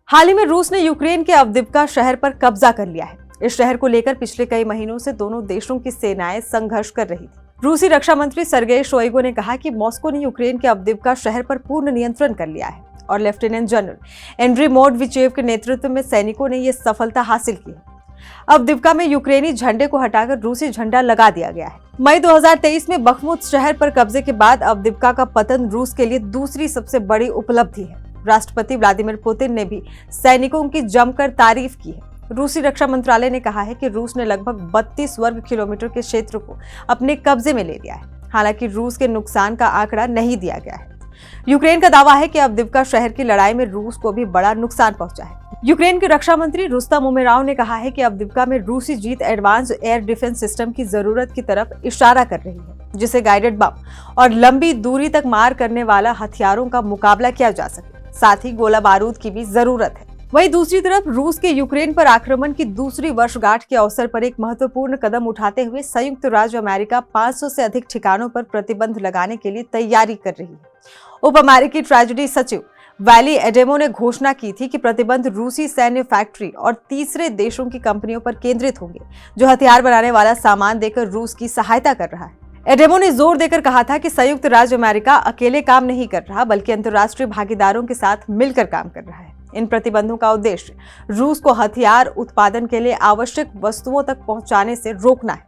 हाल ही में रूस ने यूक्रेन के अवदिव्का शहर पर कब्जा कर लिया है। इस शहर को लेकर पिछले कई महीनों से दोनों देशों की सेनाएं संघर्ष कर रही थी। रूसी रक्षा मंत्री सर्गेई शोइगु ने कहा कि मॉस्को ने यूक्रेन के अवदिव्का शहर पर पूर्ण नियंत्रण कर लिया है और लेफ्टिनेंट जनरल एंड्री मोडविचेव के नेतृत्व में सैनिकों ने ये सफलता हासिल की है। अवदिव्का में यूक्रेनी झंडे को हटाकर रूसी झंडा लगा दिया गया है। मई 2023 में बखमुत शहर पर कब्जे के बाद अवदिव्का का पतन रूस के लिए दूसरी सबसे बड़ी उपलब्धि है। राष्ट्रपति व्लादिमीर पुतिन ने भी सैनिकों की जमकर तारीफ की है। रूसी रक्षा मंत्रालय ने कहा है कि रूस ने लगभग 32 वर्ग किलोमीटर के क्षेत्र को अपने कब्जे में ले लिया है। हालांकि रूस के नुकसान का आंकड़ा नहीं दिया गया है। यूक्रेन का दावा है कि अवदिव्का शहर की लड़ाई में रूस को भी बड़ा नुकसान पहुंचा है। यूक्रेन के रक्षा मंत्री रुस्तम उमेराव ने कहा है कि अवदिव्का में रूसी जीत एडवांस एयर डिफेंस सिस्टम की जरूरत की तरफ इशारा कर रही है, जिसे गाइडेड बम और लंबी दूरी तक मार करने वाला हथियारों का मुकाबला किया जा सके। साथ ही गोला बारूद की भी जरूरत है। वहीं दूसरी तरफ रूस के यूक्रेन पर आक्रमण की दूसरी वर्षगांठ के अवसर पर एक महत्वपूर्ण कदम उठाते हुए संयुक्त राज्य अमेरिका 500 से अधिक ठिकानों पर प्रतिबंध लगाने के लिए तैयारी कर रही है। उप अमेरिकी ट्रेजरी सचिव वैली एडेमो ने घोषणा की थी कि प्रतिबंध रूसी सैन्य फैक्ट्री और तीसरे देशों की कंपनियों पर केंद्रित होंगे जो हथियार बनाने वाला सामान देकर रूस की सहायता कर रहा है। एडेमो ने जोर देकर कहा था कि संयुक्त राज्य अमेरिका अकेले काम नहीं कर रहा, बल्कि अंतर्राष्ट्रीय भागीदारों के साथ मिलकर काम कर रहा है। इन प्रतिबंधों का उद्देश्य रूस को हथियार उत्पादन के लिए आवश्यक वस्तुओं तक पहुंचाने से रोकना है।